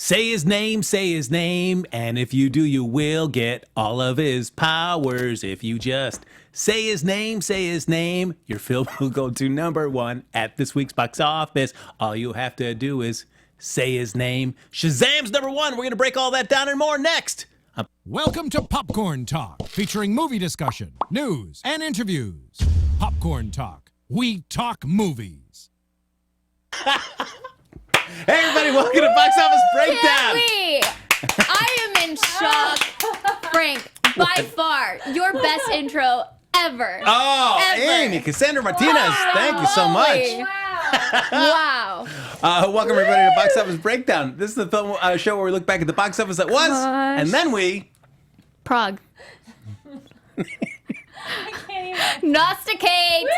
Say his name, and if you do, you will get all of his powers. If you just say his name, your film will go to number one at this week's box office. All you have to do is say his name. Shazam's number one. We're going to break all that down and more next. Welcome to Popcorn Talk, featuring movie discussion, news, and interviews. Popcorn Talk. We talk movies. Hey, everybody, welcome to Box Office Breakdown. I am in shock. Frank, by far, your best intro ever. Oh, ever. Amy, Cassandra Martinez, thank you so much. Wow. Welcome, everybody, to Box Office Breakdown. This is the film show where we look back at the box office that was, and then we... Prague. Prognosticate.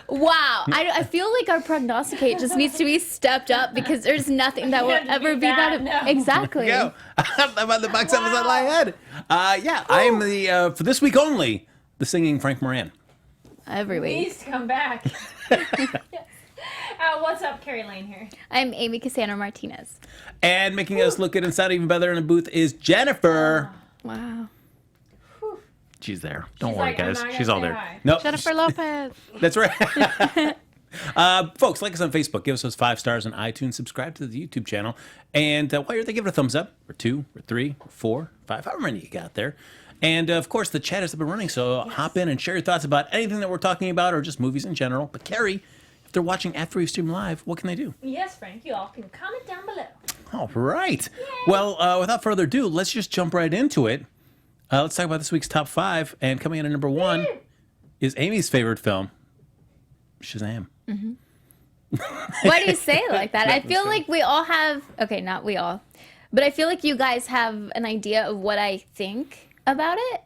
Wow. I feel like our prognosticate just needs to be stepped up because there's nothing that will ever be that. No. Exactly. There we go. About the box office that lie ahead. I am the, for this week only, the singing Frank Moran. Every week. Please come back. What's up, Kari Lane here? I'm Amy Cassandra Martinez. And making us look good and sound even better in the booth is Jennifer. Wow. She's there. Don't She's worry, like, guys. I'm not She's gonna all say there. hi. Nope. Jennifer Lopez. That's right. Folks, like us on Facebook. Give us those 5 stars on iTunes. Subscribe to the YouTube channel. And while you're there, give it a thumbs up. Or 2, or 3, or 4, 5, however many you got there. And, of course, the chat has been running, so hop in and share your thoughts about anything that we're talking about or just movies in general. But, Kari, if they're watching after we stream live, what can they do? Yes, Frank, you all can comment down below. All right. Yay. Well, without further ado, let's just jump right into it. Let's talk about this week's top 5. And coming in at number 1 is Amy's favorite film, Shazam. Mm-hmm. Why do you say it like that? I feel like we all have... Okay, not we all. But I feel like you guys have an idea of what I think about it.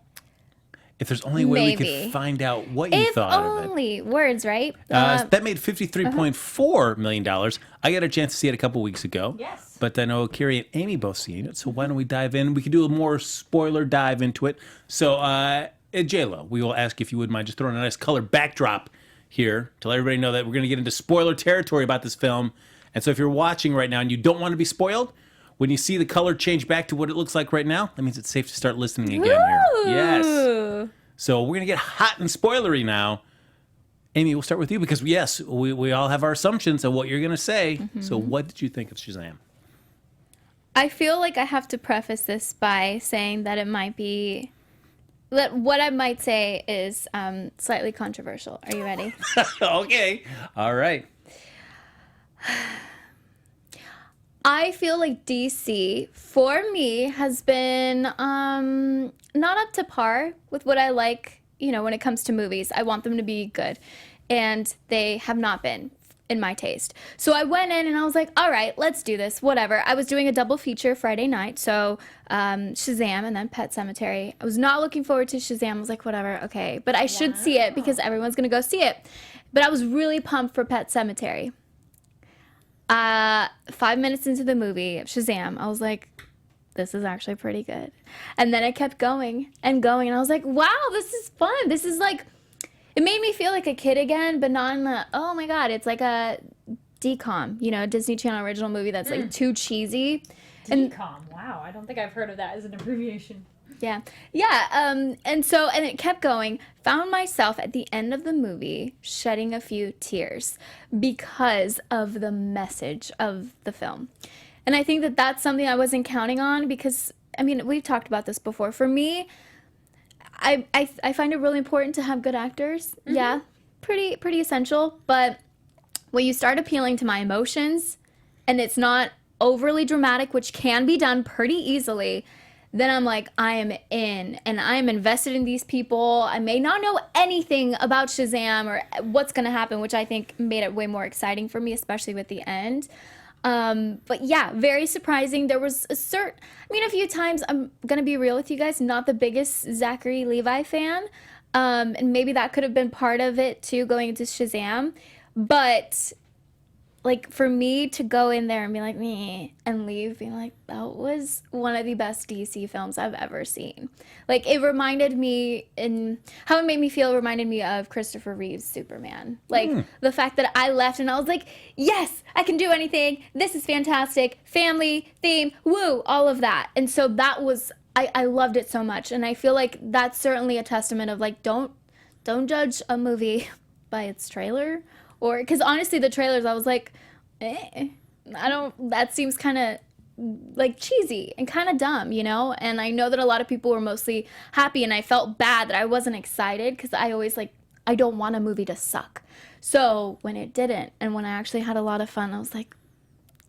If there's only a way we could find out what you thought of it. If only. Words, right? That made $53.4 million. I got a chance to see it a couple weeks ago. Yes. But I know Kari and Amy both seen it, so why don't we dive in? We could do a more spoiler dive into it. So, J-Lo, we will ask if you would mind just throwing a nice color backdrop here to let everybody know that we're going to get into spoiler territory about this film. And so if you're watching right now and you don't want to be spoiled, when you see the color change back to what it looks like right now, that means it's safe to start listening again here. Yes. So we're going to get hot and spoilery now. Amy, we'll start with you because, yes, we all have our assumptions of what you're going to say. Mm-hmm. So what did you think of Shazam? I feel like I have to preface this by saying that it might be... What I might say is slightly controversial. Are you ready? Okay. All right. I feel like DC, for me, has been not up to par with what I like, when it comes to movies. I want them to be good. And they have not been, in my taste. So I went in and I was like, all right, let's do this, whatever. I was doing a double feature Friday night, so Shazam and then Pet Sematary. I was not looking forward to Shazam. I was like, whatever, okay. But I should see it because everyone's going to go see it. But I was really pumped for Pet Sematary. 5 minutes into the movie, Shazam, I was like, this is actually pretty good. And then it kept going and going, and I was like, wow, this is fun. This is like, it made me feel like a kid again, but not in the, oh my God, it's like a DCOM, Disney Channel original movie that's like too cheesy. DCOM, wow, I don't think I've heard of that as an abbreviation. Yeah. And it kept going. Found myself at the end of the movie shedding a few tears because of the message of the film. And I think that that's something I wasn't counting on because, we've talked about this before. For me, I find it really important to have good actors. Mm-hmm. Yeah, pretty essential. But when you start appealing to my emotions and it's not overly dramatic, which can be done pretty easily, then I'm like, I am in, and I am invested in these people. I may not know anything about Shazam or what's going to happen, which I think made it way more exciting for me, especially with the end. But yeah, very surprising. There was a few times, I'm going to be real with you guys, not the biggest Zachary Levi fan. And maybe that could have been part of it too, going into Shazam. But like for me to go in there and be like me and leave being like that was one of the best DC films I've ever seen. Like it reminded me in how it made me feel reminded me of Christopher Reeve's Superman. Like the fact that I left and I was like, yes, I can do anything. This is fantastic. Family theme, woo, all of that. And so that was I loved it so much, and I feel like that's certainly a testament of like don't judge a movie by its trailer. Or, because honestly, the trailers, I was like, that seems kind of like cheesy and kind of dumb, you know? And I know that a lot of people were mostly happy, and I felt bad that I wasn't excited because I always I don't want a movie to suck. So when it didn't, and when I actually had a lot of fun, I was like,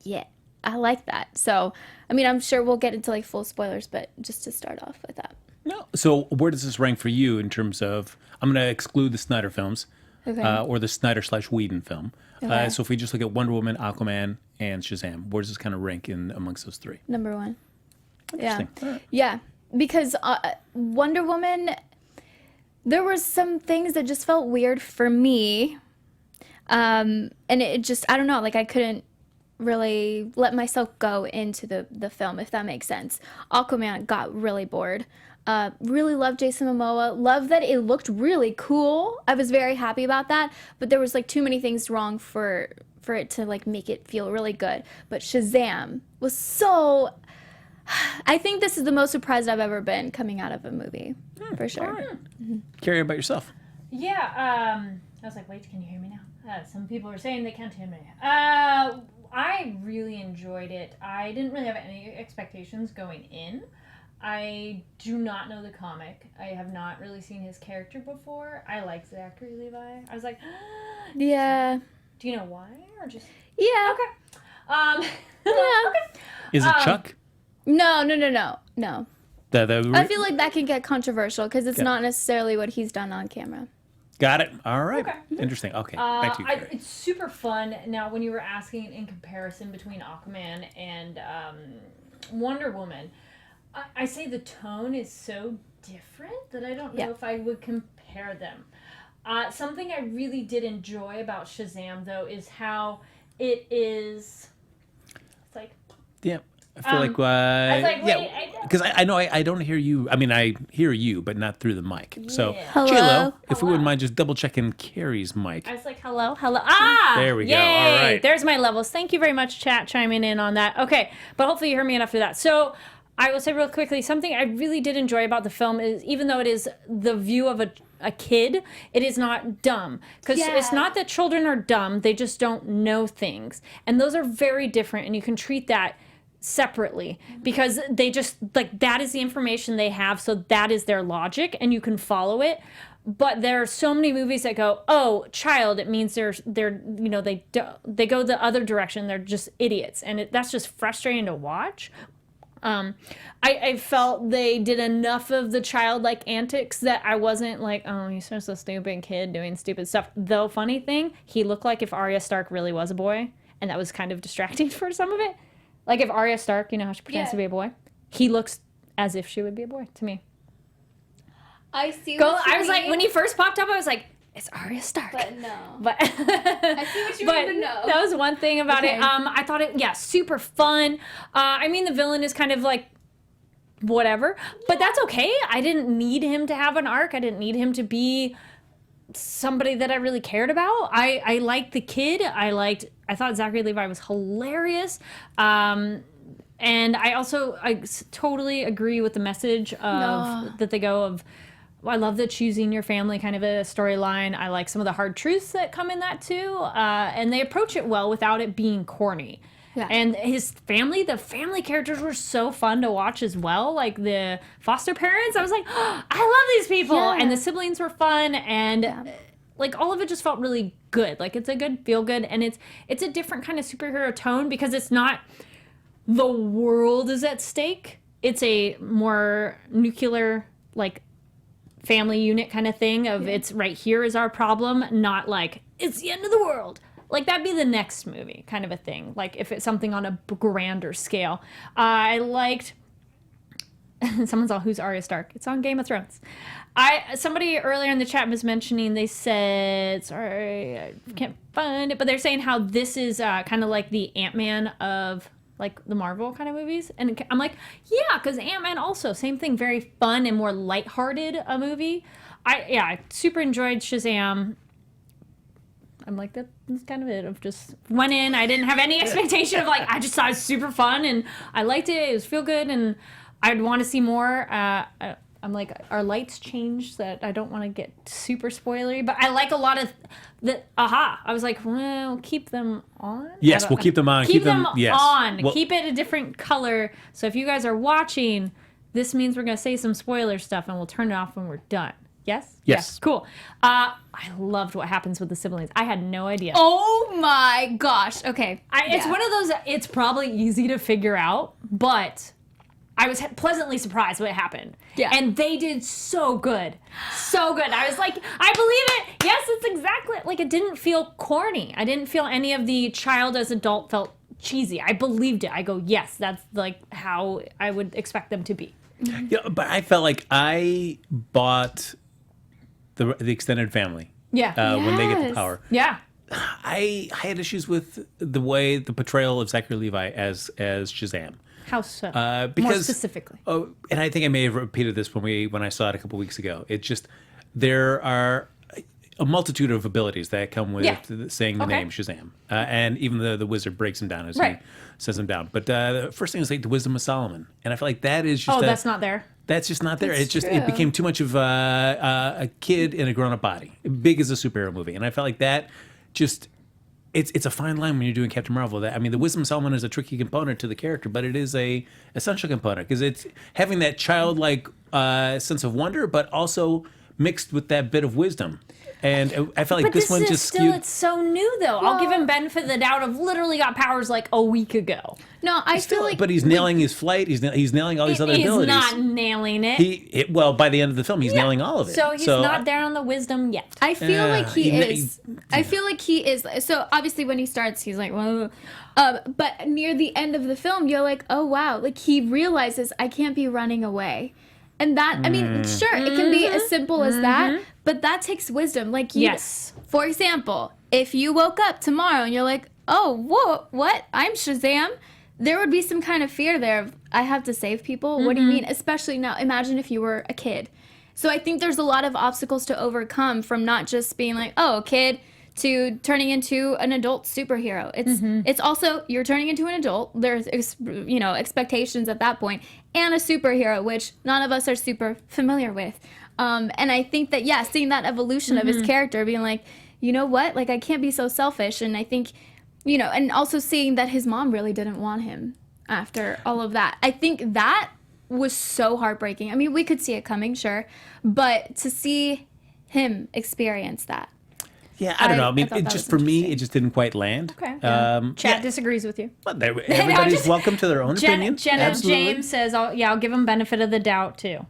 yeah, I like that. So, I mean, I'm sure we'll get into like full spoilers, but just to start off with that. No. So where does this rank for you in terms of, I'm going to exclude the Snyder films. Okay. Or the Snyder/Whedon film. Okay. So if we just look at Wonder Woman, Aquaman, and Shazam, where does this kind of rank in amongst those three? Number one. Yeah. All right. Yeah. Because Wonder Woman, there were some things that just felt weird for me. And it just, I don't know, like I couldn't really let myself go into the film, if that makes sense. Aquaman got really bored. Really loved Jason Momoa. Love that it looked really cool. I was very happy about that. But there was like too many things wrong for it to like make it feel really good. But Shazam was so. I think this is the most surprised I've ever been coming out of a movie, for sure. All right. Carrie, about yourself? Yeah, I was like, wait, can you hear me now? Some people are saying they can't hear me. I really enjoyed it. I didn't really have any expectations going in. I do not know the comic. I have not really seen his character before. I like Zachary Levi. I was like, Yeah. do you know why? Or just... Yeah. Okay. Yeah. Okay. Is it Chuck? No. I feel like that can get controversial because it's not necessarily what he's done on camera. Got it. All right. Okay. Interesting. Okay. Back to you, Carrie. It's super fun. Now, when you were asking in comparison between Aquaman and Wonder Woman, I say the tone is so different that I don't know if I would compare them. Something I really did enjoy about Shazam, though, is how it is. It's like. Yeah. I feel like, I was like, wait, because I know I don't hear you. I mean, I hear you, but not through the mic. So, Hello? J-Lo, if we wouldn't mind just double checking Carrie's mic. I was like, hello. Ah! There we go. Yay! All right. There's my levels. Thank you very much, chat, chiming in on that. Okay, but hopefully you heard me enough for that. So, I will say real quickly, something I really did enjoy about the film is, even though it is the view of a kid, it is not dumb. Because it's not that children are dumb, they just don't know things. And those are very different, and you can treat that separately because they just, like, that is the information they have, so that is their logic, and you can follow it. But there are so many movies that go, oh, child, it means they're you know, they go the other direction, they're just idiots. And that's just frustrating to watch. I felt they did enough of the childlike antics that I wasn't like, oh, he's just a stupid kid doing stupid stuff. Though, funny thing, he looked like if Arya Stark really was a boy, and that was kind of distracting for some of it. Like if Arya Stark, you know how she pretends to be a boy, he looks as if she would be a boy to me. I see. I was like, when he first popped up, I was like, it's Arya Stark. But no. But I see what you mean, but no. That was one thing about Okay. it. I thought it, super fun. I mean, the villain is kind of like whatever, but that's okay. I didn't need him to have an arc. I didn't need him to be somebody that I really cared about. I liked the kid. I thought Zachary Levi was hilarious. And I totally agree with the message of that they go of. I love the choosing your family kind of a storyline. I like some of the hard truths that come in that too. And they approach it well without it being corny. Yeah. And his family, the family characters were so fun to watch as well. Like the foster parents, I was like, oh, I love these people. Yeah. And the siblings were fun. And like all of it just felt really good. Like it's a good feel good. And it's a different kind of superhero tone because it's not the world is at stake. It's a more nuclear, like, family unit kind of thing of it's right here is our problem, not like it's the end of the world. Like that'd be the next movie kind of a thing. Like if it's something on a grander scale. I liked Someone's all, who's Arya Stark? It's on Game of Thrones. Somebody earlier in the chat was mentioning, they said, sorry, I can't find it, but they're saying how this is kind of like the Ant-Man of like the Marvel kind of movies. And I'm like, yeah, because Ant-Man also, same thing, very fun and more lighthearted a movie. I super enjoyed Shazam. I'm like, that's kind of it. I've just went in. I didn't have any expectation of like, I just thought it was super fun and I liked it. It was feel good and I'd want to see more. I'm like, our lights changed that I don't want to get super spoilery, but I like a lot of the, I was like, well, keep them on. Yes, we'll keep them on. Keep them yes. on. Well, keep it a different color. So if you guys are watching, this means we're going to say some spoiler stuff and we'll turn it off when we're done. Yes? Yes. Cool. I loved what happens with the siblings. I had no idea. Oh my gosh. Okay. It's one of those, it's probably easy to figure out, but I was pleasantly surprised what happened. Yeah. And they did so good. So good. I was like, I believe it. Yes, it's exactly, like it didn't feel corny. I didn't feel any of the child as adult felt cheesy. I believed it. I go, yes, that's like how I would expect them to be. Yeah, but I felt like I bought the extended family. Yeah. When they get the Yes. power. Yeah. I had issues with the way the portrayal of Zachary Levi as Shazam. How so? Because, more specifically. Oh, and I think I may have repeated this when I saw it a couple weeks ago. It's just there are a multitude of abilities that come with saying the name Shazam, and even the wizard breaks him down as he says them down. But the first thing is like the wisdom of Solomon, and I feel like that is just that's not there. That's just not there. That's It just true. it became too much of a kid in a grown-up body, big as a superhero movie, and I felt like that just. It's a fine line when you're doing Captain Marvel. I mean, the wisdom of Solomon is a tricky component to the character, but it is a essential component because it's having that childlike sense of wonder, but also mixed with that bit of wisdom. And I felt like But this one is just still, skewed. it's so new though. I'll give him benefit of the doubt of literally got powers like a week ago. No, I feel like. But he's nailing his flight. He's nailing all these other He's abilities. not nailing it. Well, by the end of the film, he's nailing all of it. So he's not there on the wisdom yet. I feel like he he- is. I feel like he is. So obviously, when he starts, he's like, whoa. But near the end of the film, you're like, oh wow, like he realizes I can't be running away, and that I mean, sure, it can be as simple as that, but that takes wisdom. Like you, Yes. for example, if you woke up tomorrow and you're like, oh, whoa, what? I'm Shazam. There would be some kind of fear there of, I have to save people. What do you mean? Especially now, imagine if you were a kid. So I think there's a lot of obstacles to overcome from not just being like, oh, kid, to turning into an adult superhero. It's also, you're turning into an adult. There's, expectations at that point, and a superhero, which none of us are super familiar with. And I think that, seeing that evolution of his character, being like, you know what? Like, I can't be so selfish. And I think, and also seeing that his mom really didn't want him after all of that. I think that was so heartbreaking. I mean, we could see it coming, sure, but to see him experience that. Yeah, I don't know. I mean, thought it that just was for me, it just didn't quite land. Okay. Yeah. Chat disagrees with you. But everybody's welcome to their own opinion. Jenna Absolutely. James says, I'll give him benefit of the doubt too.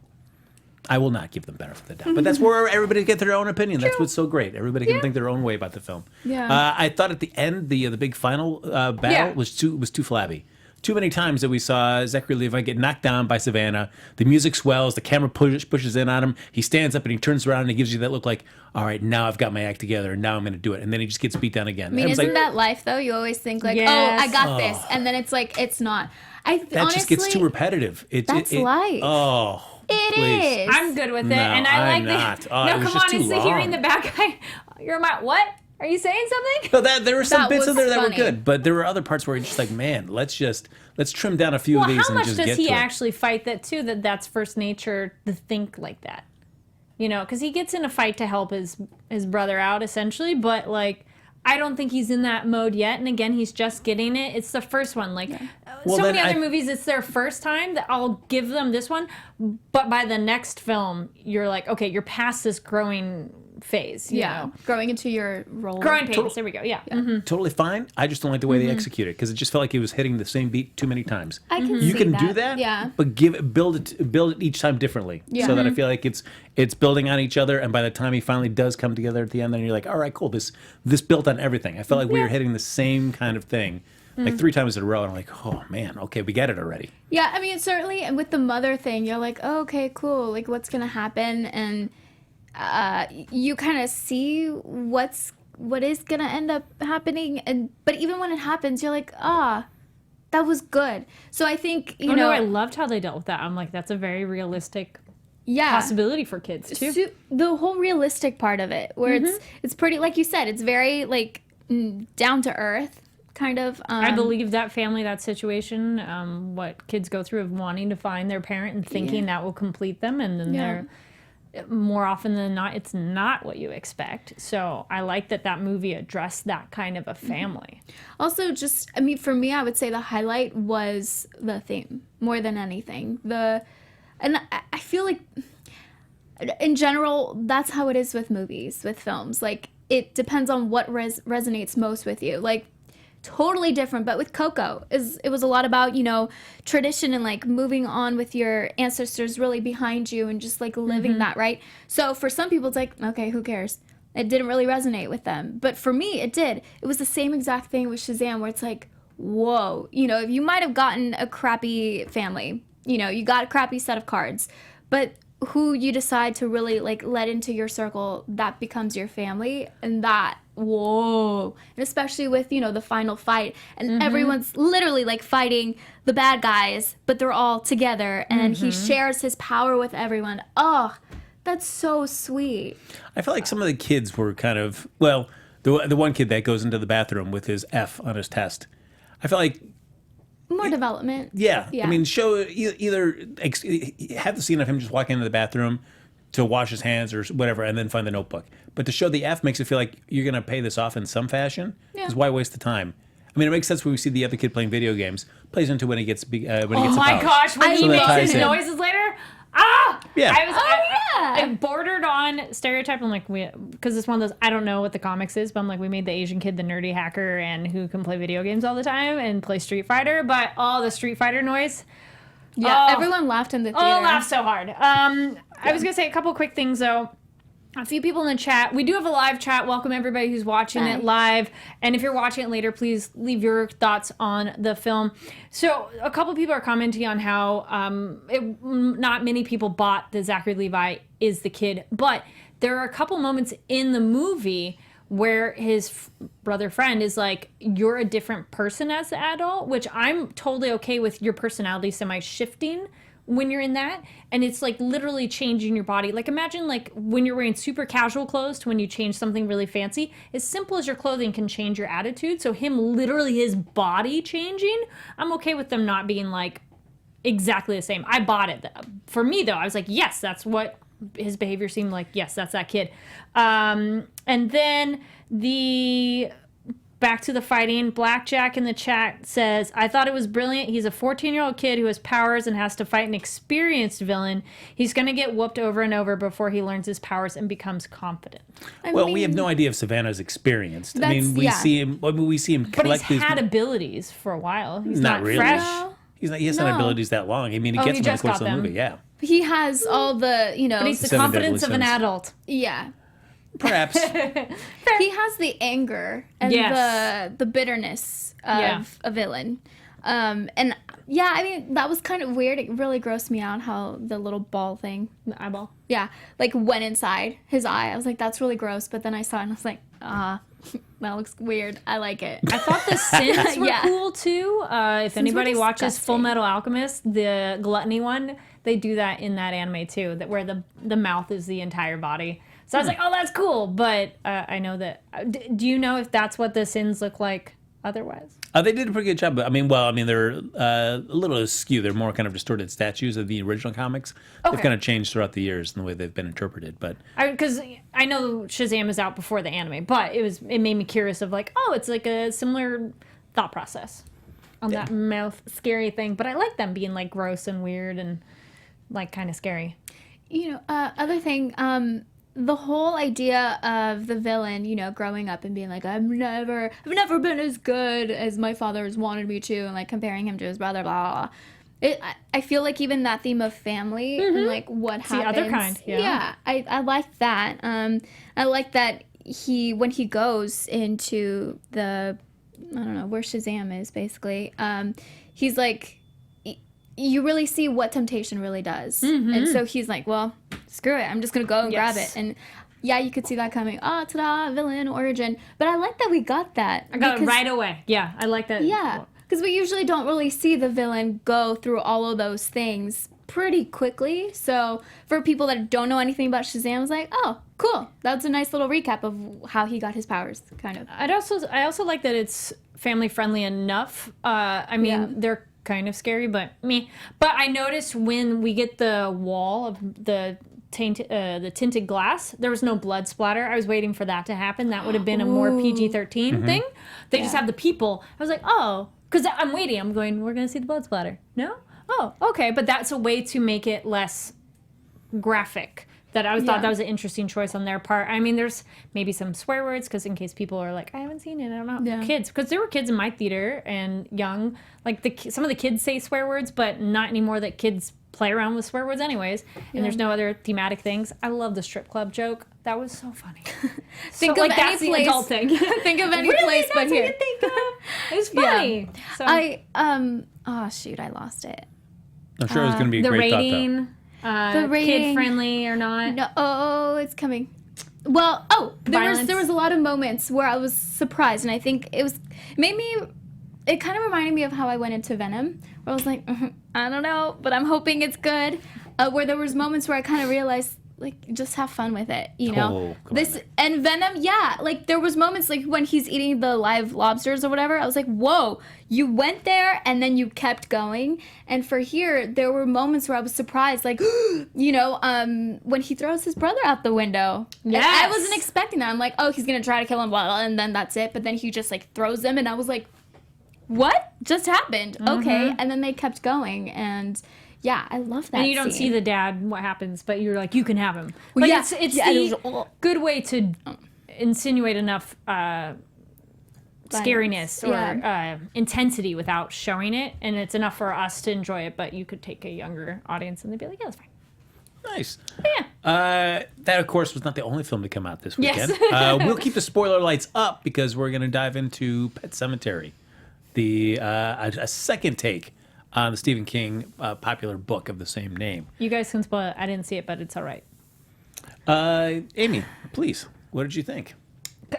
I will not give them benefit of the doubt, but that's where everybody get their own opinion. That's what's so great. Everybody can think their own way about the film. Yeah. I thought at the end, the big final battle was too flabby. Too many times that we saw Zachary Levi get knocked down by Savannah. The music swells. The camera pushes in on him. He stands up and he turns around and he gives you that look like, all right, now I've got my act together and now I'm going to do it. And then he just gets beat down again. I mean, was isn't like, that life, though? You always think, like, Yes. oh, I got this. And then it's like, it's not. that honestly, just gets too repetitive. That's life. Oh, It please. is. I'm good with it. No, and I I'm like not. the. Oh, it no, was come just on, too it's the hearing long. the back guy. You're my, what? Are you saying something? No, there were some That bits in was there that were funny. good, but there were other parts where you're just like, man, let's trim down a few Well, of these how and much just does get he to it. actually fight that too? That's first nature to think like that, because he gets in a fight to help his brother out essentially, but like I don't think he's in that mode yet. And again, he's just getting it. It's the first one. Like Well, so then many other movies, it's their first time that I'll give them this one, but by the next film, you're like, okay, you're past this growing phase. You know? Growing into your role. Growing pains. There we go. Yeah. Mhm. Totally fine. I just don't like the way they execute it because it just felt like he was hitting the same beat too many times. I can You see can that. do that, Yeah. but build it each time differently, Yeah. so that I feel like it's building on each other, and by the time he finally does come together at the end, then you're like, all right, cool. This built on everything. I felt like we were hitting the same kind of thing like 3 times in a row. And I'm like, oh man, okay, we get it already. Yeah, I mean, certainly, and with the mother thing, you're like, oh, okay, cool. Like, what's gonna happen? And you kind of see what is gonna end up happening. And but even when it happens, you're like, that was good. So I think you know, I loved how they dealt with that. I'm like, that's a very realistic yeah, possibility for kids too. the whole realistic part of it, where it's pretty, like you said, it's very like down to earth. Kind of. I believe that family, that situation, what kids go through of wanting to find their parent and thinking that will complete them, and then they're more often than not, it's not what you expect. So I like that movie addressed that kind of a family. Also, just I mean, for me, I would say the highlight was the theme more than anything. And I feel like, in general, that's how it is with movies, with films. Like, it depends on what resonates most with you. Like, totally different, but with Coco, it was a lot about, you know, tradition and like moving on with your ancestors really behind you and just like living that, right? So for some people, it's like, okay, who cares? It didn't really resonate with them. But for me, it did. It was the same exact thing with Shazam, where it's like, whoa, you know, you might have gotten a crappy family, you know, you got a crappy set of cards, but who you decide to really like let into your circle, that becomes your family. And that, whoa. And especially with, you know, the final fight, and everyone's literally like fighting the bad guys, but they're all together, and he shares his power with everyone. Oh, that's so sweet. I feel like some of the kids were kind of, well, the one kid that goes into the bathroom with his F on his test, I felt like, More development. yeah. I mean, show either have the scene of him just walking into the bathroom to wash his hands or whatever, and then find the notebook. But to show the F makes it feel like you're going to pay this off in some fashion. Because why waste the time? I mean, it makes sense when we see the other kid playing video games. Plays into when he gets when he gets Oh my powers. gosh, when he So that makes ties his in. noises later. Ah! Yeah. I bordered on stereotype. I'm like, because it's one of those, I don't know what the comics is, but I'm like, we made the Asian kid the nerdy hacker and who can play video games all the time and play Street Fighter, but all the Street Fighter noise. Yeah, Oh. everyone laughed in the theater. Oh, laughed so hard. I was going to say a couple quick things, though. A few people in the chat. We do have a live chat. Welcome everybody who's watching it live. And if you're watching it later, please leave your thoughts on the film. So a couple people are commenting on how not many people bought that Zachary Levi is the kid. But there are a couple moments in the movie where his brother friend is like, you're a different person as an adult, which I'm totally okay with your personality semi-shifting when you're in that, and it's like literally changing your body. Like imagine like when you're wearing super casual clothes to when you change something really fancy. As simple as your clothing can change your attitude. So him literally his body changing, I'm okay with them not being like exactly the same. I bought it. For me though, I was like, yes, that's what his behavior seemed like. Yes, that's that kid. And then back to the fighting. Blackjack in the chat says, I thought it was brilliant. He's a 14-year-old kid who has powers and has to fight an experienced villain. He's going to get whooped over and over before he learns his powers and becomes confident. We have no idea if Savannah's experienced. I mean, we see him But collect he's these. had abilities for a while. He's Not not really. fresh. No. He hasn't had abilities that long. I mean, he gets he them in the just course of got the them. movie, yeah. He has all the, you know, But he's the Seven confidence of deadly an sins. adult. yeah. Perhaps. He has the anger and Yes. the bitterness of a villain. And yeah, I mean, that was kind of weird. It really grossed me out how the little ball thing, The eyeball. yeah, like went inside his eye. I was like, that's really gross. But then I saw it and I was like, that looks weird. I like it. I thought the sins were Yeah. cool too. If anybody watches disgusting. Full Metal Alchemist, the gluttony one, they do that in that anime too. That where the mouth is the entire body. So I was like, oh, that's cool. But I know that. Do you know if that's what the sins look like otherwise? They did a pretty good job. But they're a little askew. They're more kind of distorted statues of the original comics. They've Okay. kind of changed throughout the years in the way they've been interpreted. But Because I know Shazam is out before the anime, but it made me curious of like, oh, it's like a similar thought process on that mouth scary thing. But I like them being like gross and weird and like kind of scary. You know, other thing, the whole idea of the villain, you know, growing up and being like, I've never been as good as my father has wanted me to, and like comparing him to his brother, blah, blah, blah. I feel like even that theme of family and like what the happens. other kind, yeah. I like that. I like that when he goes into the I don't know, where Shazam is, basically. He's like, you really see what temptation really does. And so he's like, well, screw it. I'm just going to go and grab it. And yeah, you could see that coming. Oh, ta-da, villain origin. But I like that we got that. I got it right away. Yeah, I like that. Yeah, because we usually don't really see the villain go through all of those things pretty quickly. So for people that don't know anything about Shazam, it's like, oh, cool. That's a nice little recap of how he got his powers, kind of. I also like that it's family friendly enough. I mean, they're kind of scary, but me. But I noticed when we get the wall of the tinted glass, there was no blood splatter. I was waiting for that to happen. That would have been a more PG-13 thing. They just have the people. I was like, oh, because I'm waiting. I'm going, we're going to see the blood splatter. No? Oh, okay. But that's a way to make it less graphic. That I thought that was an interesting choice on their part. I mean, there's maybe some swear words, because in case people are like, I haven't seen it, I don't know. Yeah. Kids, because there were kids in my theater and young, like some of the kids say swear words, but not anymore that kids play around with swear words anyways. And there's no other thematic things. I love the strip club joke. That was so funny. Think so, of like, any that's place. The adult thing. Think of any Really? place That's but what here. you think of? It was funny. So, Oh shoot, I lost it. I'm sure it was going to be a the great rating, The rating. kid friendly or not. No, oh, it's coming. Well, there was a lot of moments where I was surprised, and I think it kind of reminded me of how I went into Venom, where I was like, I don't know, but I'm hoping it's good. Where there was moments where I kind of realized, like, just have fun with it, you know. And Venom, yeah, like there was moments like when he's eating the live lobsters or whatever. I was like, whoa, you went there and then you kept going. And for here, there were moments where I was surprised, like, you know, when he throws his brother out the window. Yes. I wasn't expecting that. I'm like, oh, he's gonna try to kill him, blah, blah, and then that's it. But then he just like throws him, and I was like, what just happened? Okay, and then they kept going, and yeah, I love that. And you don't see scene. the dad, what happens, but you're like, you can have him. Like, yeah, it's it the was- good way to insinuate enough scariness or intensity without showing it, and it's enough for us to enjoy it, but you could take a younger audience and they'd be like, yeah, that's fine. Nice. Yeah. That, of course, was not the only film to come out this weekend. Yes. We'll keep the spoiler lights up because we're going to dive into Pet Sematary, a second take on the Stephen King popular book of the same name. You guys can spoil it. I didn't see it, but it's all right. Amy, please, what did you think?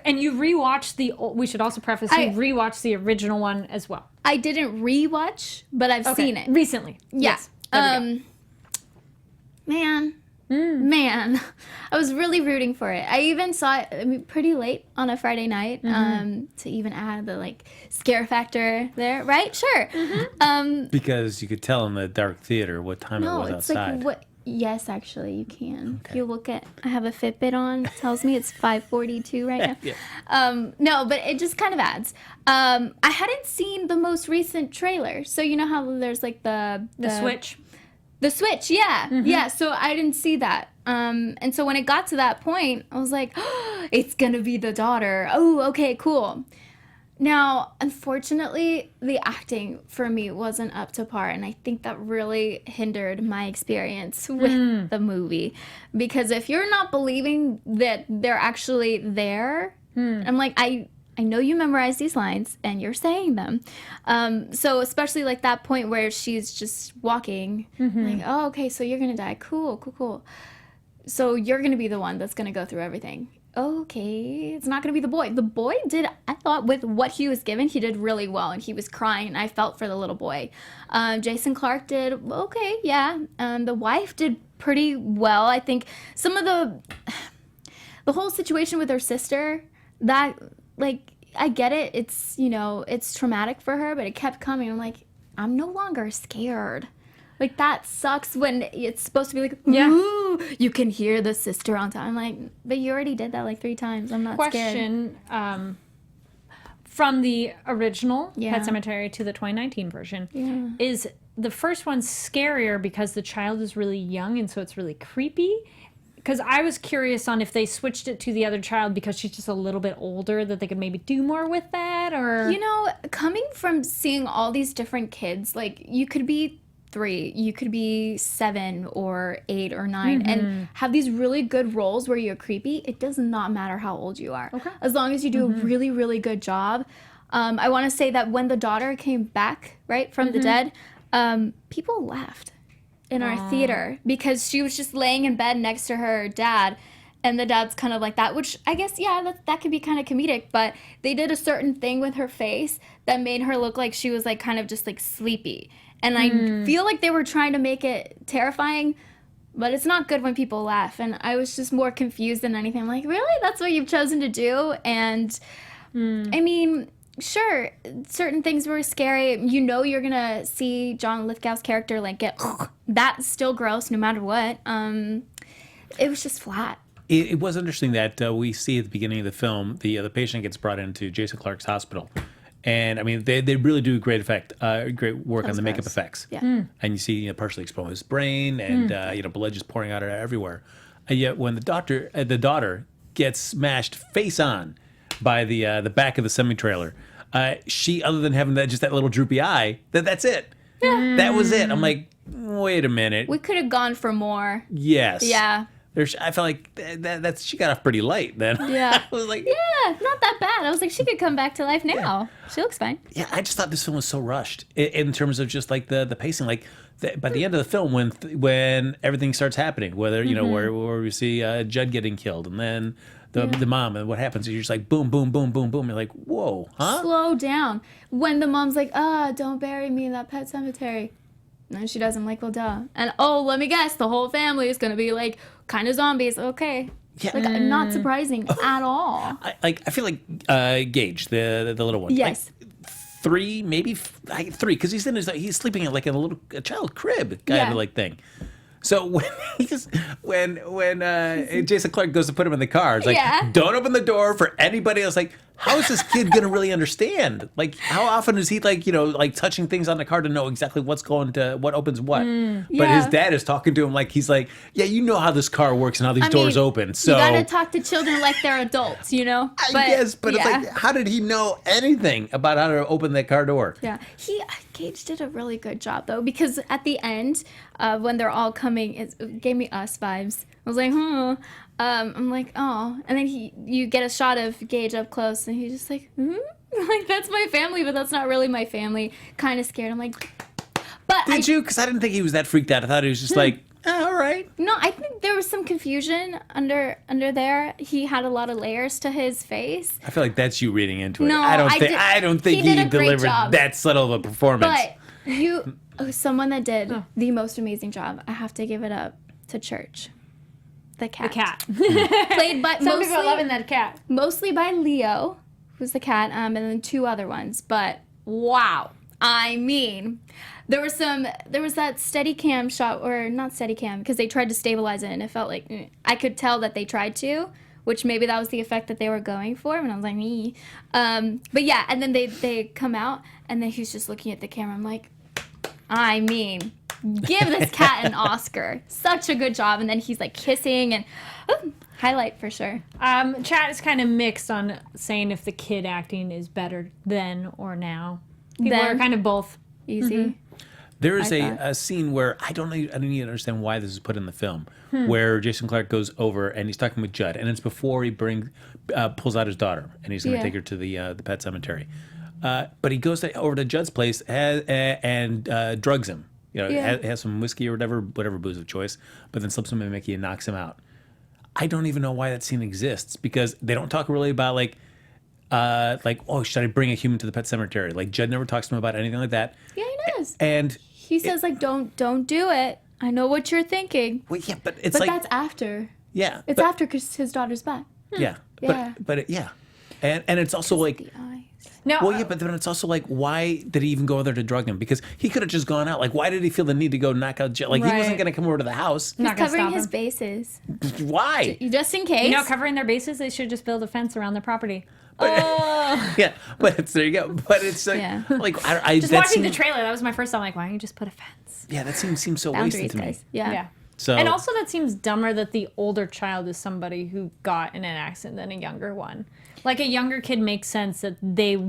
And you rewatched we should also preface, you rewatched the original one as well. I didn't rewatch, but I've seen it Recently. Yeah. Yes. There we go. Man, I was really rooting for it. I even saw it pretty late on a Friday night to even add the like scare factor there, right? Sure. Because you could tell in the dark theater what time it was it's outside. like what? Yes, actually, you can. If you look at, I have a Fitbit on. It tells me it's 5:42 right now. Yeah. No, but it just kind of adds. I hadn't seen the most recent trailer, so you know how there's like the Switch. The Switch, yeah. Yeah, so I didn't see that. And so when it got to that point, I was like, oh, it's going to be the daughter. Oh, okay, cool. Now, unfortunately, the acting for me wasn't up to par, and I think that really hindered my experience with the movie. Because if you're not believing that they're actually there, I'm like, I know you memorized these lines and you're saying them. So especially like that point where she's just walking, like, oh, okay, so you're going to die. Cool. So you're going to be the one that's going to go through everything. Okay, it's not going to be the boy. The boy did, I thought, with what he was given, he did really well, and he was crying, and I felt for the little boy. Jason Clarke did, okay, yeah. The wife did pretty well. I think some of the whole situation with her sister, that, like, I get it. It's, you know, it's traumatic for her, but it kept coming. I'm like, I'm no longer scared. Like, that sucks when it's supposed to be like, ooh, you can hear the sister on time. I'm like, but you already did that like 3 times. I'm not scared. Question, from the original Pet Sematary to the 2019 version, is the first one scarier because the child is really young and so it's really creepy? Because I was curious on if they switched it to the other child because she's just a little bit older, that they could maybe do more with that, or... You know, coming from seeing all these different kids, like, you could be 3, you could be 7 or 8 or 9 and have these really good roles where you're creepy. It does not matter how old you are. Okay. As long as you do a really, really good job. I want to say that when the daughter came back, right, from the dead, people laughed in our theater because she was just laying in bed next to her dad. And the dad's kind of like that, which I guess, yeah, that could be kind of comedic. But they did a certain thing with her face that made her look like she was like kind of just like sleepy. And I feel like they were trying to make it terrifying, but it's not good when people laugh. And I was just more confused than anything. I'm like, really? That's what you've chosen to do? And I mean, sure, certain things were scary. You know you're going to see John Lithgow's character like get, that's still gross no matter what. It was just flat. It was interesting that we see at the beginning of the film, the patient gets brought into Jason Clarke's hospital. And, I mean, they really do great work on the makeup effects. Yeah. And you see partially exposed brain and, blood just pouring out everywhere. And yet when the daughter gets smashed face on by the back of the semi-trailer, she, other than having that little droopy eye, that's it. Yeah. That was it. I'm like, wait a minute. We could have gone for more. Yes. Yeah. I felt like that's she got off pretty light then. Yeah. I was like, yeah, not that bad. I was like, she could come back to life now. Yeah. She looks fine. Yeah, I just thought this film was so rushed in terms of just like the pacing. Like by the end of the film, when everything starts happening, whether where we see Judd getting killed, and then the mom, and what happens is you're just like boom, boom, boom, boom, boom. You're like, whoa, huh? Slow down. When the mom's like, don't bury me in that pet cemetery. And she doesn't, like, well, duh. And, let me guess, the whole family is going to be, like, kind of zombies. Okay. Yeah. Like, not surprising at all. I feel like Gage, the little one. Yes. Like, 3, maybe 3, because he's sleeping in, like, a child crib kind of, like, thing. So when Jason Clarke goes to put him in the car, it's like, don't open the door for anybody else. Like, how is this kid going to really understand? Like, how often is he like touching things on the car to know exactly what opens what? But his dad is talking to him like he's like, yeah, you know how this car works and how these doors open. So you gotta talk to children like they're adults, you know? I guess, but it's like, how did he know anything about how to open that car door? Yeah, Gage did a really good job though, because at the end, when they're all coming, it gave me Us vibes. I was like, I'm like, oh, and then you get a shot of Gage up close, and he's just like, like that's my family, but that's not really my family. Kind of scared. I'm like, but did you? Because I didn't think he was that freaked out. I thought he was just like, all right. No, I think there was some confusion under there. He had a lot of layers to his face. I feel like that's you reading into it. No, I don't think he delivered that subtle of a performance. But someone that did the most amazing job. I have to give it up to Church. The cat. Played by some people are loving that cat. Mostly by Leo, who's the cat, and then 2 other ones. But wow, I mean, there was that Steadicam shot, or not Steadicam, because they tried to stabilize it, and it felt like I could tell that they tried to, which maybe that was the effect that they were going for, and I was like, me. But yeah, and then they come out, and then he's just looking at the camera. I'm like, I mean, give this cat an Oscar. Such a good job. And then he's like kissing and highlight for sure. Chat is kind of mixed on saying if the kid acting is better then or now. People are kind of both. Easy. Mm-hmm. There is a scene where I don't even understand why this is put in the film, where Jason Clarke goes over and he's talking with Judd, and it's before he pulls out his daughter, and he's going to take her to the pet cemetery. But he goes over to Judd's place and drugs him. Has some whiskey or whatever booze of choice, but then slips him in Mickey and knocks him out. I don't even know why that scene exists, because they don't talk really about should I bring a human to the pet cemetery? Like, Judd never talks to him about anything like that. Yeah, he does. And he says like, don't do it. I know what you're thinking. Well, yeah, but that's after. Yeah, it's after because his daughter's back. Yeah, Yeah. but and it's also like. The eyes. No, well, yeah, but then it's also like, why did he even go there to drug him? Because he could have just gone out. Like, why did he feel the need to go knock out Judd? Like, he wasn't going to come over to the house. He's covering his bases. Why? Just in case. Covering their bases, they should just build a fence around their property. Yeah, but there you go. But it's like, I just watching the trailer, that was my first thought. Like, why don't you just put a fence? Yeah, that seems so wasted to me. Yeah. So, and also that seems dumber that the older child is somebody who got in an accident than a younger one. Like, a younger kid makes sense that they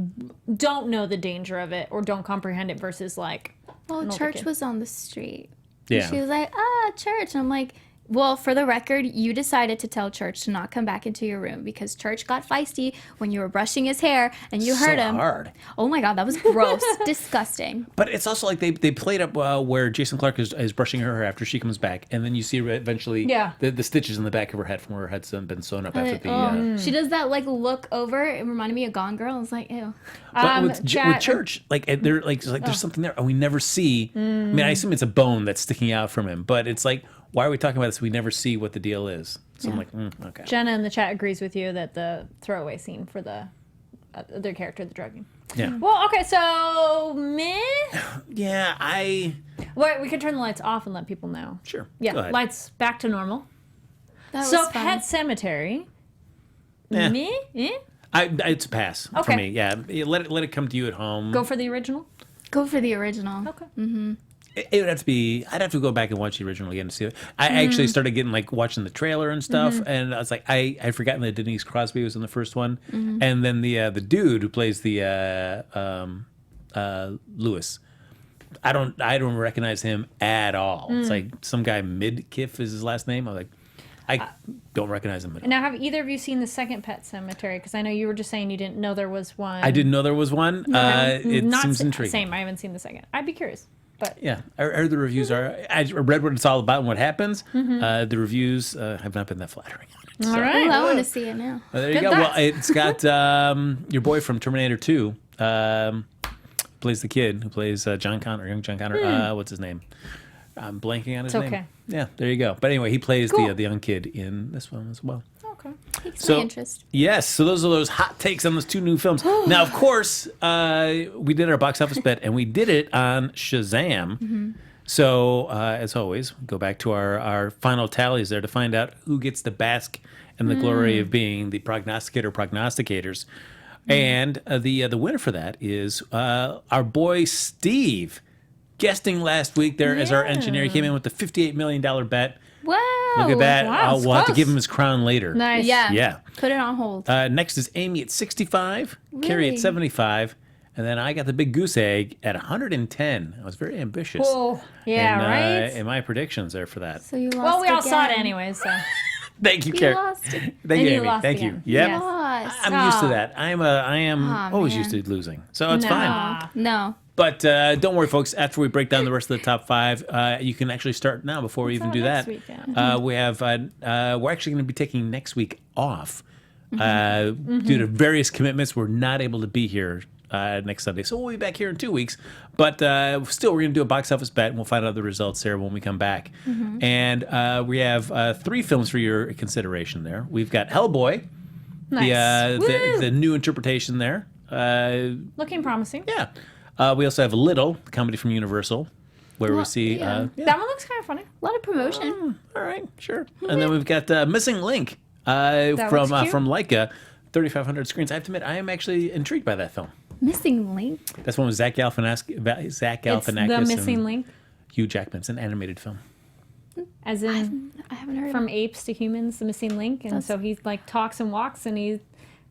don't know the danger of it or don't comprehend it versus like. Well, Church was on the street. Yeah. She was like, Church. And I'm like, Well, for the record, you decided to tell Church to not come back into your room because Church got feisty when you were brushing his hair and you heard him. Hard. Oh my God, that was gross. Disgusting. But it's also like they played up where Jason Clarke is brushing her hair after she comes back, and then you see eventually the stitches in the back of her head from where her head's been sewn up after the. She does that like look over. It reminded me of Gone Girl. I was like, ew. But with Church, like they're like there's something there, and we never see. I mean, I assume it's a bone that's sticking out from him, but it's like, why are we talking about this? We never see what the deal is. So I'm like, okay. Jenna in the chat agrees with you that the throwaway scene for the their character, the drugging. Yeah. Well, okay, so meh. Yeah, Wait, we can turn the lights off and let people know. Sure. Yeah, Go ahead. lights back to normal. That So was fun. Pet Cemetery. Eh. Meh? Eh? It's a pass for Okay. me. Yeah, let it come to you at home. Go for the original. Go for the original. Okay. It would have to be. I'd have to go back and watch the original again to see it. I actually started getting like watching the trailer and stuff, and I was like, I'd forgotten that Denise Crosby was in the first one, and then the dude who plays the Lewis. I don't recognize him at all. It's like some guy Midkiff is his last name. I'm like, I don't recognize him at all. Now, have either of you seen the second Pet Cemetery? Because I know you were just saying you didn't know there was one. I didn't know there was one. It seems intriguing. Same. I haven't seen the second. I'd be curious. But Yeah, I heard the reviews are. I read what it's all about and what happens. The reviews have not been that flattering. all right. Ooh, I want to see it now. There you Good go. Well, thoughts. it's got your boy from Terminator 2. Plays the kid who plays John Connor, young John Connor. What's his name? I'm blanking on his name. okay. Yeah, there you go. But anyway, he plays Cool. the young kid in this one as well. Okay. Piques So my interest. yes, so those are those hot takes on those two new films. Now, of course, we did our box office bet, and we did it on Shazam. So as always, go back to our final tallies there to find out who gets the bask and the glory of being the prognosticators. And the winner for that is our boy Steve, guesting last week there as our engineer. He came in with the $58 million bet. Wow. Look at that. wow, it's We'll have to close. give him his crown later. Nice. Yeah. Yeah. Put it on hold. Next is Amy at 65, Carrie at Really? 75, and then I got the big goose egg at 110. I was very ambitious. Oh, yeah, right? In my predictions there for that. So you lost Well, we all saw it again. anyways, so. Thank you, You Carrie. lost. Thank And you, you Amy. lost Thank you. again. Yep. Yes. Lost. I'm used to Ah. that. I am Aw, always man. used to losing, so it's No. fine. No. But don't worry, folks. After we break down the rest of the top five, you can actually start now before we even out do next that. week, yeah. We have we're actually going to be taking next week off due to various commitments. We're not able to be here next Sunday, so we'll be back here in 2 weeks. But still, we're going to do a box office bet, and we'll find out the results there when we come back. And we have 3 films for your consideration there. We've got Hellboy, Nice. the new interpretation there. Looking promising. Yeah. We also have Little, the comedy from Universal, where we see. yeah. That one looks kind of funny. A lot of promotion. All right, sure. And then we've got Missing Link looks from cute. Leica, 3,500 screens. I have to admit, I am actually intrigued by that film. Missing link. That's one with Zach Galifianakis, It's the missing and link, Hugh Jackman. It's an animated film. as in I haven't heard from of it. apes to humans, the missing link, and so he like talks and walks, and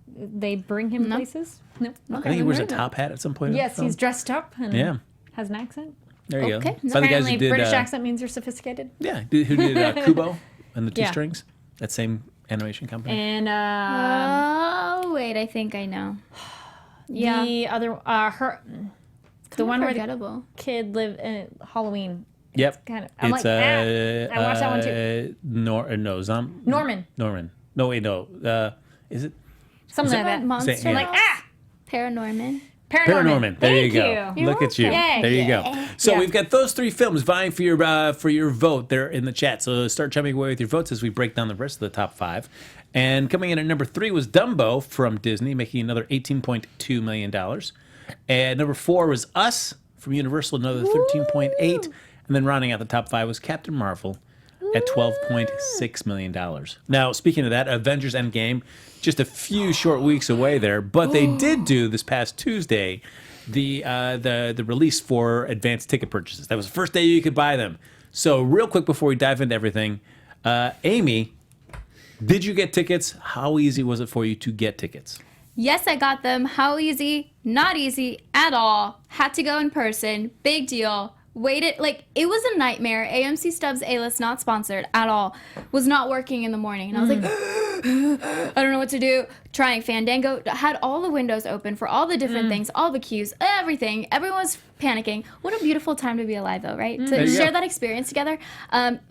they bring him places. Nope. I think he haven't wears a heard of it. top hat at some point. in the Yes, film. he's dressed up and Yeah. has an accent. There you Okay. go. By the guys Apparently, who did, British accent means you're sophisticated. Yeah, who did Kubo and the Two Yeah. Strings? That same animation company. And Oh, wait. I think I know. Yeah. the other, the one where the Forgettable. kid lived in Halloween. Yep. Kind of. I'm It's like, I watched that one too. Norman. No, wait, no. Is it? Something like that. Monster. Say- yeah. Like Paranorman. Paranorman. There Thank you go. You're Look at you. welcome. There you go. So Yeah. we've got those 3 films vying for your vote there in the chat. So start chiming away with your votes as we break down the rest of the top 5. And coming in at number 3 was Dumbo from Disney, making another $18.2 million. And number 4 was Us from Universal, another 13.8. And then rounding out the top 5 was Captain Marvel at $12.6 million. Now, speaking of that, Avengers Endgame, just a few short weeks away there, but they did do this past Tuesday the release for advanced ticket purchases. That was the first day you could buy them. So real quick before we dive into everything, Amy, did you get tickets? How easy was it for you to get tickets? Yes, I got them. How easy? Not easy at all. Had to go in person. Big deal. Waited, like, it was a nightmare. AMC Stubs A-List, not sponsored at all, was not working in the morning. And I was like, I don't know what to do. Trying Fandango, had all the windows open for all the different things, all the queues, everything. Everyone was panicking. What a beautiful time to be alive, though, right? To share that experience together.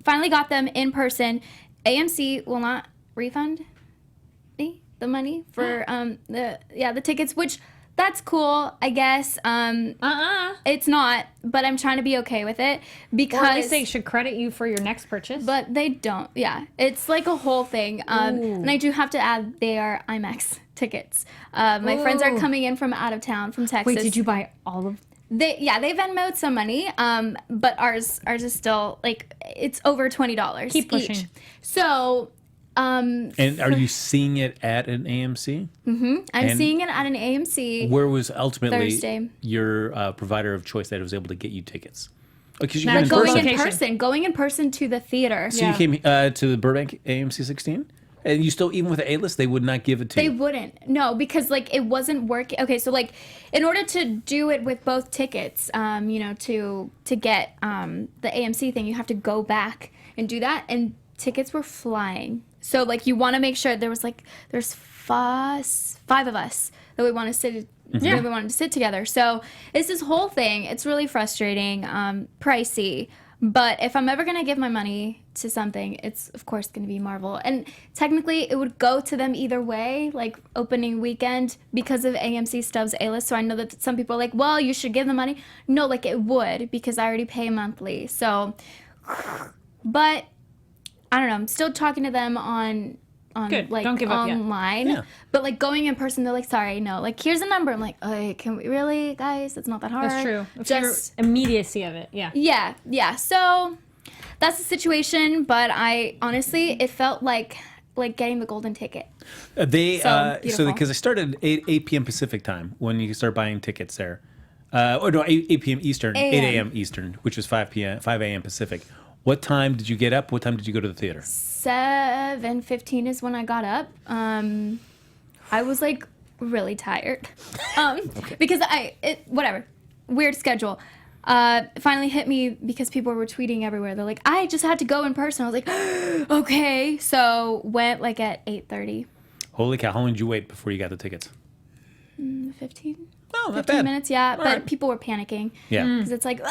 Finally got them in person. AMC will not refund me the money for the tickets, which... That's cool, I guess. It's not, but I'm trying to be okay with it because... Or at least they should credit you for your next purchase. But they don't, yeah. It's like a whole thing. And I do have to add, they are IMAX tickets. My friends are coming in from out of town, from Texas. Wait, did you buy all of them? They Venmo'd some money, but ours is still, like, it's over $20 Keep pushing. each. So... And are you seeing it at an AMC? I'm seeing it at an AMC. Where was ultimately Thursday. your provider of choice that was able to get you tickets? Because you Not came in Going person. in person, going in person to the theater. So you came to the Burbank AMC 16, and you still, even with the A-list, they would not give it to They you. wouldn't. No, because like it wasn't working. Okay, so like in order to do it with both tickets, to get the AMC thing, you have to go back and do that, and tickets were flying. So like you want to make sure there's five of us that we want to sit. We wanted to sit together. So it's this whole thing. It's really frustrating, pricey. But if I'm ever gonna give my money to something, it's of course gonna be Marvel. And technically, it would go to them either way, like opening weekend, because of AMC Stubs A-List. So I know that some people are like, "Well, you should give the money." No, like it would because I already pay monthly. So, but I don't know. I'm still talking to them on Good. like Don't give up yet. online. Yeah. But like going in person, they're like, "Sorry, no." Like here's the number. I'm like, "Oh, can we really, guys? It's not that hard." That's true. If Just your immediacy of it, yeah. yeah. So that's the situation. But I honestly, it felt like getting the golden ticket. So beautiful. because they started 8 p.m. Pacific time when you can start buying tickets there. 8 p.m. Eastern, 8 a.m. Eastern, which was 5 a.m. Pacific. What time did you get up? What time did you go to the theater? 7:15 is when I got up. I was like really tired because whatever, weird schedule. Finally hit me because people were tweeting everywhere. They're like, "I just had to go in person." I was like, "Okay." So went like at 8:30. Holy cow! How long did you wait before you got the tickets? 15. Oh, not 15 bad. minutes, yeah. But right. people were panicking. Yeah. Because it's like,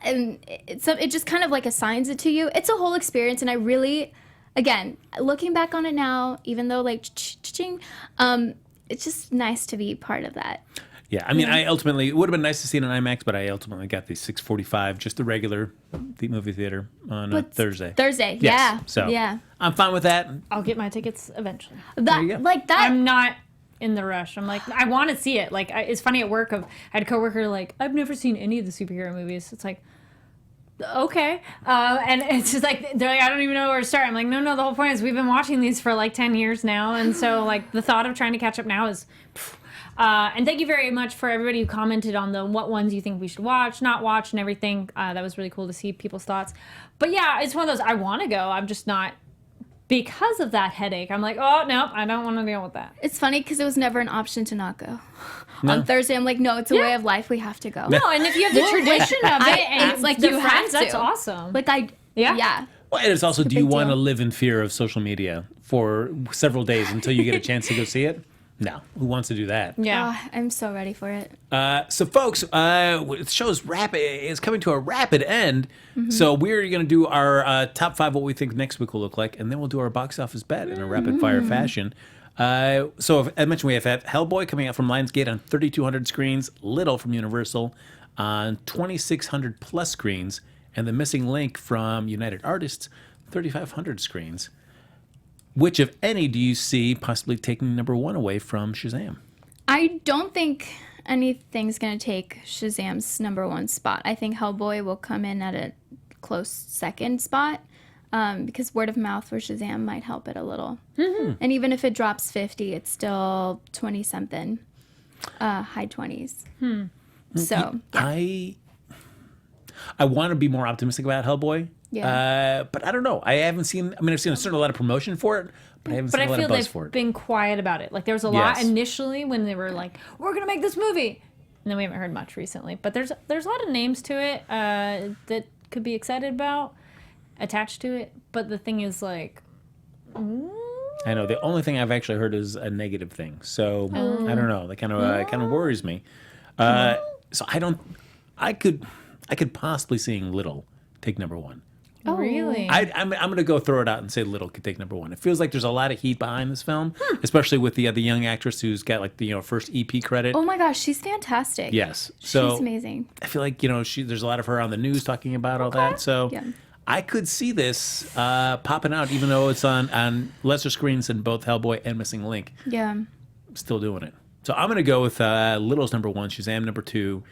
and it just kind of like assigns it to you. It's a whole experience, and I really, again, looking back on it now, even though like, it's just nice to be part of that. Yeah, I mean, I ultimately, it would have been nice to see it in IMAX, but I ultimately got the 6:45, just the regular movie theater on Thursday. Thursday, Yes. yeah. So yeah. I'm fine with that. I'll get my tickets eventually. That, you go. like that. I'm not in the rush. I'm like, I want to see it. Like, it's funny at work. I had a coworker like, I've never seen any of the superhero movies. It's like, okay, and it's just like they're like, I don't even know where to start. I'm like, no. The whole point is we've been watching these for like 10 years now, and so like the thought of trying to catch up now is. And thank you very much for everybody who commented on what ones you think we should watch, not watch, and everything. That was really cool to see people's thoughts. But yeah, it's one of those, I want to go. I'm just not, because of that headache. I'm like, oh, no, I don't want to deal with that. It's funny because it was never an option to not go. On Thursday, I'm like, no, it's a way of life. We have to go. No, and if you have the tradition of it, and it's like the you have friends, to. that's awesome. Like Yeah. Well, and it's also, do big you want to deal. live in fear of social media for several days until you get a chance to go see it? No. Who wants to do that? Yeah. Oh, I'm so ready for it. So, folks, the show's is coming to a rapid end. So we're going to do our top 5 what we think next week will look like, and then we'll do our box office bet in a rapid-fire fashion. So I mentioned we have Hellboy coming out from Lionsgate on 3,200 screens, Little from Universal on 2,600 plus screens, and The Missing Link from United Artists, 3,500 screens. Which, if any, do you see possibly taking number 1 away from Shazam? I don't think anything's going to take Shazam's number 1 spot. I think Hellboy will come in at a close second spot because word of mouth for Shazam might help it a little. Mm-hmm. And even if it drops 50, it's still 20-something, high 20s. So I want to be more optimistic about Hellboy. Yeah. But I don't know. I've seen a lot of promotion for it, but I haven't But seen a I lot feel of buzz they've for it. been quiet about it. Like there was a lot Yes. initially when they were like, "We're gonna make this movie," And then we haven't heard much recently. But there's a lot of names to it that could be excited about, attached to it. But the thing is, like... I know. The only thing I've actually heard is a negative thing. So, I don't know. That kind of worries me. So I could possibly seeing Little take number one. Oh, really? I'm going to go throw it out and say Little could take number one. It feels like there's a lot of heat behind this film, especially with the young actress who's got like the first EP credit. Oh my gosh, she's fantastic. Yes, so she's amazing. I feel like there's a lot of her on the news talking about all that. So Yeah. I could see this popping out, even though it's on lesser screens than both Hellboy and Missing Link. Yeah. Still doing it. So I'm going to go with Little's number one, Shazam number two.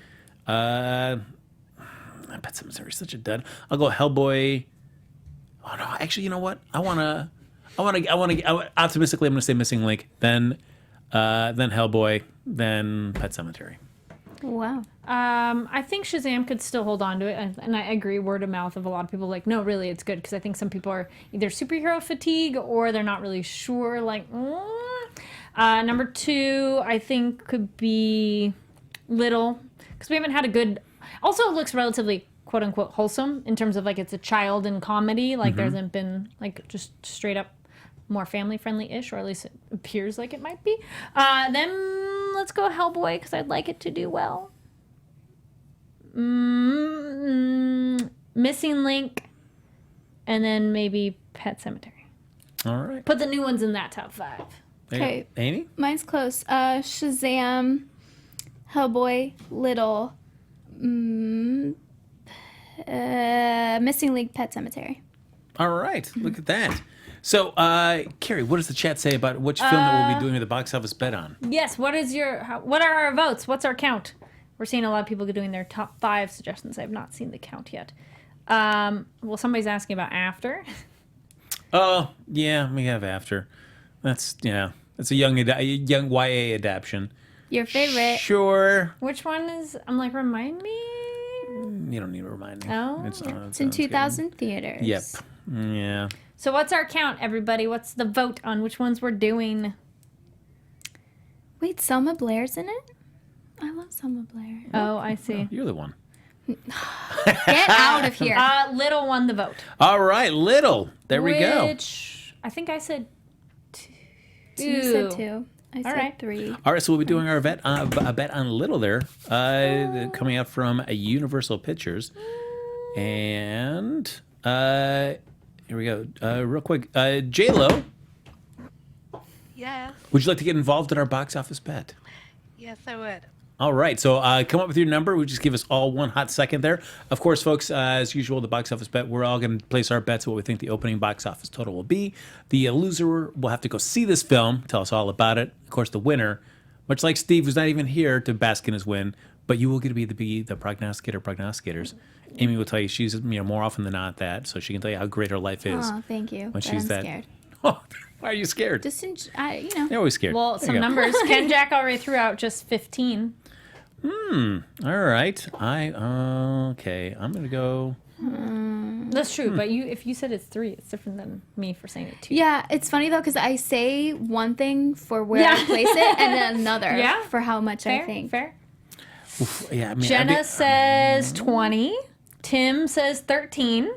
Pet Sematary is such a dud. I'll go Hellboy. Oh no, actually, you know what? I want to optimistically, I'm going to say Missing Link, then Hellboy, then Pet Sematary. Wow. I think Shazam could still hold on to it, and I agree. Word of mouth of a lot of people like, no, really, it's good, because I think some people are either superhero fatigue or they're not really sure. Like, number two, I think could be Little, because we haven't had a good. Also, it looks relatively quote unquote wholesome in terms of like it's a child and comedy. Like there hasn't been like just straight up more family friendly ish, or at least it appears like it might be. Then let's go Hellboy, because I'd like it to do well. Missing Link, and then maybe Pet Sematary. All right. Put the new ones in that top five. Okay. Amy? Mine's close. Shazam, Hellboy, Little, Missing Link, Pet Cemetery. All right. Look at that. So, Carrie, what does the chat say about which film that we'll be doing the box office bet on? Yes. What are our votes? What's our count? We're seeing a lot of people doing their top 5 suggestions. I've not seen the count yet. Well, somebody's asking about After. Oh, yeah, we have After. It's a young YA adaptation. Your favorite? Sure. Which one is? I'm like, remind me. You don't need to remind me. Oh. It's in 2,000 theaters. Yep. Yeah. So what's our count, everybody? What's the vote on which ones we're doing? Wait, Selma Blair's in it? I love Selma Blair. Oh, I see. You're the one. Get out of here. Little won the vote. All right, Little. There we go. Which I think I said 2. You said 2. I said right. 3. All right, so we'll be doing our bet on Little there, coming up from Universal Pictures, and here we go. Real quick, J-Lo, Yes. would you like to get involved in our box office bet? Yes, I would. All right, so come up with your number. We just give us all one hot second there. Of course, folks, as usual, the box office bet, we're all going to place our bets what we think the opening box office total will be. The loser will have to go see this film, tell us all about it. Of course, the winner, much like Steve, who's not even here to bask in his win, but you will get to be the prognosticators. Amy will tell you she's more often than not that, so she can tell you how great her life is. Oh, thank you. When But she's I'm that. scared. Oh, why are you scared? Just, You're always scared. Well, There some you go. numbers. Ken Jack already threw out just 15. All right. Okay. I'm gonna go. That's true, but if you said it's 3, it's different than me for saying it 2. Yeah, it's funny though, because I say one thing for where I place it and then another for how much I think. Fair. Oof, yeah. I mean, Jenna says 20. Tim says 13.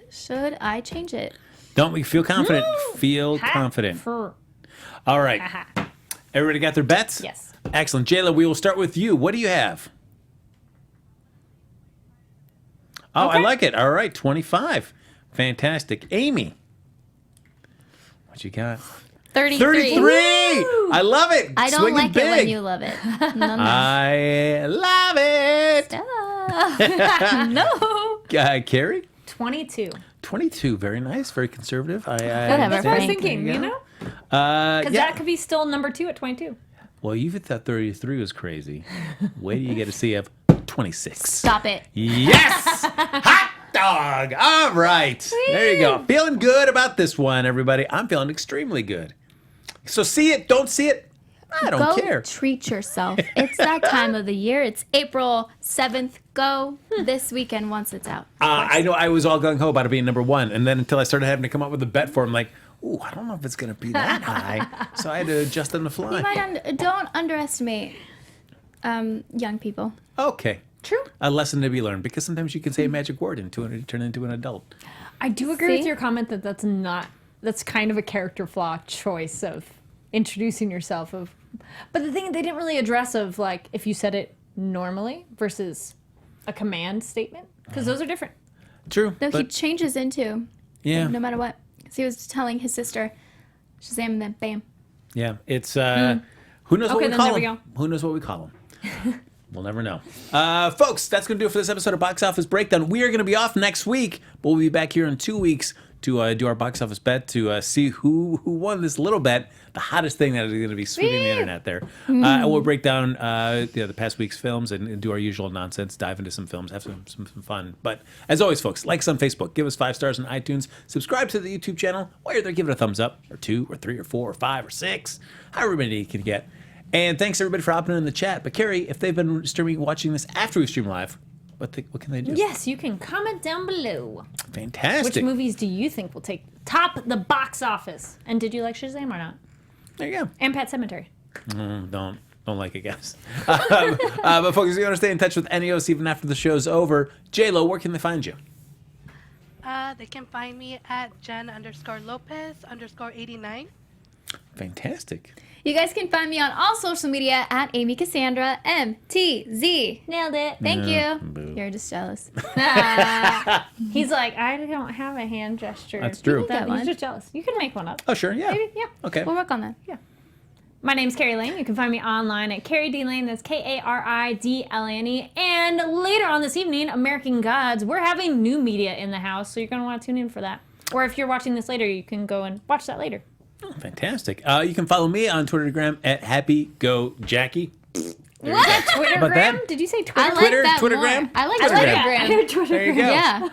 Should I change it? Don't we feel confident? Feel confident. All right. Everybody got their bets? Yes. Excellent. Jayla, we will start with you. What do you have? Oh, I like it. All right, 25. Fantastic. Amy, what you got? 33. 33. I love it. I don't Swinging like big. it when you love it. No, no. I love it. Stop. No. Carrie? 22. 22. Very nice. Very conservative. Whatever. That's what I was Frank. thinking, There you you go. know? Because Because that could be still number 2 at 22. Well, you thought 33 was crazy. Wait till you get to see of 26. Stop it. Yes! Hot dog! All right. There you go. Feeling good about this one, everybody. I'm feeling extremely good. So see it, don't see it, I don't Go care. treat yourself. It's that time of the year. It's April 7th. Go this weekend once it's out. I know I was all gung-ho about it being number 1, and then until I started having to come up with a bet for it, I'm like, ooh, I don't know if it's going to be that high. So I had to adjust on the fly. Don't underestimate Young people. Okay. True. A lesson to be learned, because sometimes you can say a magic word and turn into an adult. I do agree with See? your comment that that's kind of a character flaw choice of introducing yourself but the thing they didn't really address of like if you said it normally versus a command statement, because those are different. True. No, he but, changes into yeah. no matter what. So he was telling his sister, Shazam, and then bam. Yeah. It's, who knows what Okay, we then call there we him? go. Who knows what we call him? We'll never know. Folks, that's going to do it for this episode of Box Office Breakdown. We are going to be off next week, but we'll be back here in 2 weeks to do our box office bet to see who won this little bet, the hottest thing that is going to be sweeping the internet there. And we'll break down the past week's films and do our usual nonsense, dive into some films, have some fun. But as always, folks, like us on Facebook, give us 5 stars on iTunes, subscribe to the YouTube channel. While you're there, give it a thumbs up, or 2, or 3, or 4, or 5, or 6, however many you can get. And thanks everybody for hopping in the chat. But Kari, if they've been watching this after we stream live, what can they do? Yes, you can comment down below. Fantastic. Which movies do you think will top the box office? And did you like Shazam or not? There you go. And Pet Sematary. Don't like it, guys. But folks, if you want to stay in touch with NEOS even after the show's over, J-Lo, where can they find you? They can find me at Jen_Lopez_89. Fantastic. You guys can find me on all social media at Amy Cassandra MTZ. Nailed it. Thank you. Boo. You're just jealous. He's like, I don't have a hand gesture. That's true. You can get He's one. just jealous. You can make one up. Oh, sure, yeah. Maybe, yeah. Okay. We'll work on that. My name's Kari Lane. You can find me online at Kari D Lane. That's KaridLane. And later on this evening, American Gods, we're having new media in the house, so you're going to want to tune in for that. Or if you're watching this later, you can go and watch that later. Oh, fantastic. You can follow me on Twittergram at HappyGoJackie. What? About Twittergram? that? Did you say I Twitter? like Twitter, that Twittergram? more. I like Twittergram. Twittergram. There you go. Yeah.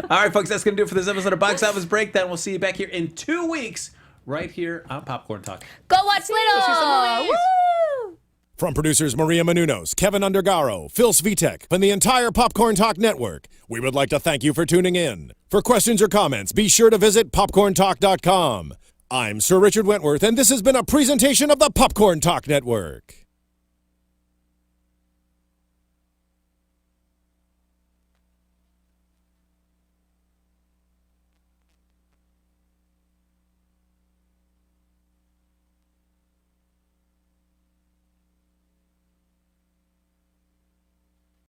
All right, folks, that's going to do it for this episode of Box Office Breakdown. We'll see you back here in 2 weeks, right here on Popcorn Talk. Go watch Little. movies. Woo! From producers Maria Menounos, Kevin Undergaro, Phil Svitek, and the entire Popcorn Talk Network, we would like to thank you for tuning in. For questions or comments, be sure to visit popcorntalk.com. I'm Sir Richard Wentworth, and this has been a presentation of the Popcorn Talk Network.